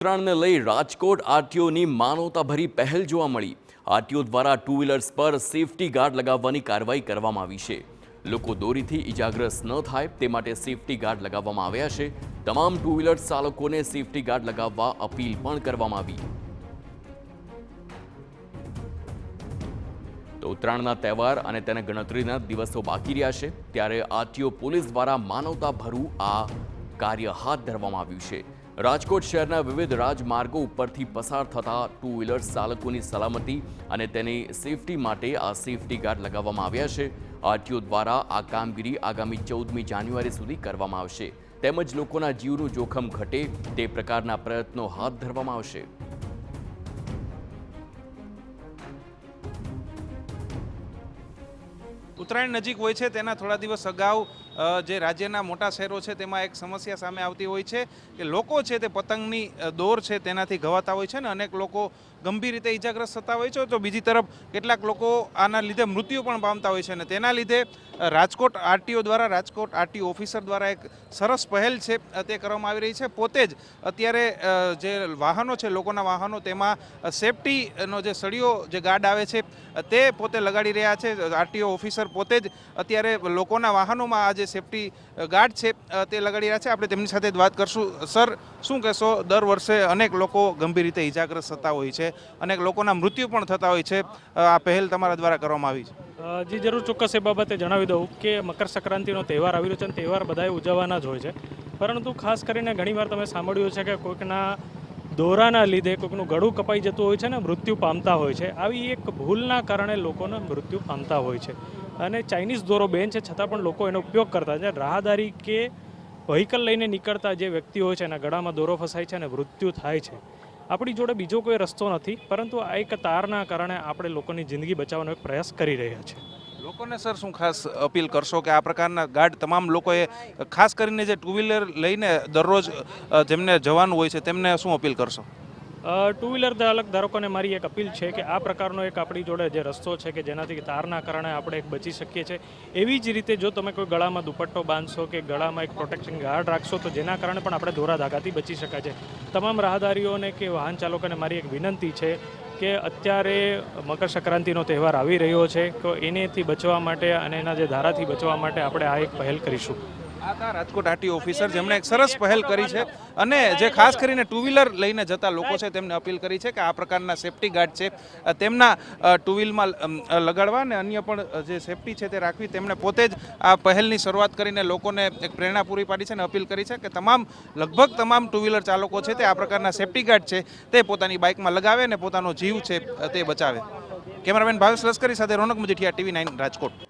ઉત્તરાયણને લઈ રાજકોટ આરટીઓની માનવતાભરી પહેલ જોવા મળી। આરટીઓ દ્વારા ટુ વ્હીલર્સ પર સેફટી ગાર્ડ લગાવવાની કાર્યવાહી કરવામાં આવી છે। લોકો દોરીથી ઇજાગ્રસ્ત ન થાય તે માટે સેફટી ગાર્ડ લગાવવામાં આવ્યા છે। તમામ ટુ વ્હીલર્સ ચાલકોને સેફટી ગાર્ડ લગાવવા અપીલ પણ કરવામાં આવી। તો ઉત્તરાયણના તહેવાર અને તેને ગણતરીના દિવસો બાકી રહ્યા છે, ત્યારે આરટીઓ પોલીસ દ્વારા માનવતાભરું આ કાર્ય હાથ ધરવામાં આવ્યું છે। રાજકોટ શહેરના વિવિધ રાજમાર્ગો ઉપરથી પસાર થતા ટુ વ્હીલર્સ ચાલકોની સલામતી અને તેની સેફટી માટે આ સેફટી ગાર્ડ લગાવવામાં આવ્યા છે। આરટીઓ દ્વારા આ કામગીરી આગામી 14મી જાન્યુઆરી સુધી કરવામાં આવશે, તેમજ લોકોના જીવનું જોખમ ઘટે તે પ્રકારના પ્રયત્નો હાથ ધરવામાં આવશે। ઉત્તરાયણ નજીક હોય છે તેના થોડા દિવસ અગાઉ જે રાજ્યના મોટા શહેરો છે તેમાં એક સમસ્યા સામે આવતી હોય છે કે લોકો છે તે પતંગની દોર છે તેનાથી ઘવાતા હોય છે ને અનેક લોકો ગંભીર રીતે ઇજાગ્રસ્ત થતા હોય છે। તો બીજી તરફ કેટલાક લોકો આના લીધે મૃત્યુ પણ પામતા હોય છે અને તેના લીધે રાજકોટ આરટીઓ દ્વારા, રાજકોટ આરટીઓ ઓફિસર દ્વારા એક સરસ પહેલ છે તે કરવામાં આવી રહી છે। પોતે જ અત્યારે જે વાહનો છે, લોકોના વાહનો, તેમાં સેફટીનો જે સળિયો જે ગાર્ડ આવે છે તે પોતે લગાડી રહ્યા છે। આરટીઓ ઓફિસર પોતે જ અત્યારે લોકોના વાહનોમાં આ જે સેફટી ગાર્ડ છે તે લગાડી રહ્યા છે। આપણે તેમની સાથે જ વાત કરશું। સર, શું કહેશો? દર વર્ષે અનેક લોકો ગંભીર રીતે ઇજાગ્રસ્ત થતા હોય છે, અનેક લોકોના મૃત્યુ પણ થતા હોય છે, આ પહેલ તમારા દ્વારા કરવામાં આવી છે। જી જરૂર, ચોક્કસ એ બાબતે જણાવી દઉં કે મકર સંક્રાંતિનો તહેવાર આવી રહ્યો છે અને તહેવાર બધાએ ઉજવવાના જ હોય છે, પરંતુ ખાસ કરીને ઘણીવાર તમે સાંભળ્યું છે કે કોઈકના દોરાના લીધે કોઈકનું ગળું કપાઈ જતું હોય છે ને મૃત્યુ પામતા હોય છે। આવી એક ભૂલના કારણે લોકોને મૃત્યુ પામતા હોય છે અને ચાઇનીઝ દોરો બેન છે છતાં પણ લોકો એનો ઉપયોગ કરતા છે। રાહદારી કે વ્હીકલ લઈને નીકળતા જે વ્યક્તિ હોય છે એના ગળામાં દોરો ફસાય છે અને મૃત્યુ થાય છે। આપણી જોડે બીજો કોઈ રસ્તો નથી, પરંતુ આ એક તારના કારણે આપણે લોકોની જિંદગી બચાવવાનો એક પ્રયાસ કરી રહ્યા છીએ। લોકોને સર શું ખાસ અપીલ કરશો કે આ પ્રકારના ગાર્ડ તમામ લોકોએ, ખાસ કરીને જે ટુ વ્હીલર લઈને દરરોજ જેમને જવાનું હોય છે તેમને શું અપીલ કરશો? ટુ વ્હીલર ચાલક ધારકોને મારી એક અપીલ છે કે આ પ્રકારનો એક આપણી જોડે જે રસ્તો છે કે જેનાથી તારના કારણે આપણે એક બચી શકીએ છીએ, એવી જ રીતે જો તમે કોઈ ગળામાં દુપટ્ટો બાંધશો કે ગળામાં એક પ્રોટેક્શન ગાર્ડ રાખશો તો જેના કારણે પણ આપણે દોરા ધાગાથી બચી શકાય છે। તમામ રાહદારીઓને કે વાહન ચાલકોને મારી એક વિનંતી છે કે અત્યારે મકર સંક્રાંતિનો તહેવાર આવી રહ્યો છે તો એનેથી બચવા માટે અને એના જે ધારાથી બચવા માટે આપણે આ એક પહેલ કરીશું। આ હતા રાજકોટ આરટીઓ ઓફિસર જેમણે એક સરસ પહેલ કરી છે અને જે ખાસ કરીને ટુ વ્હીલર લઈને જતા લોકો છે તેમને અપીલ કરી છે કે આ પ્રકારના સેફટી ગાર્ડ છે તેમના ટુ વ્હીલમાં લગાડવા અને અન્ય પણ જે સેફટી છે તે રાખવી। તેમણે પોતે જ આ પહેલની શરૂઆત કરીને લોકોને એક પ્રેરણા પૂરી પાડી છે અને અપીલ કરી છે કે લગભગ તમામ ટુ વ્હીલર ચાલકો છે તે આ પ્રકારના સેફટી ગાર્ડ છે તે પોતાની બાઇકમાં લગાવે અને પોતાનો જીવ છે તે બચાવે। કેમેરામેન ભાવેશ લશ્કરી સાથે રોનક મજીઠિયા, TV9 રાજકોટ।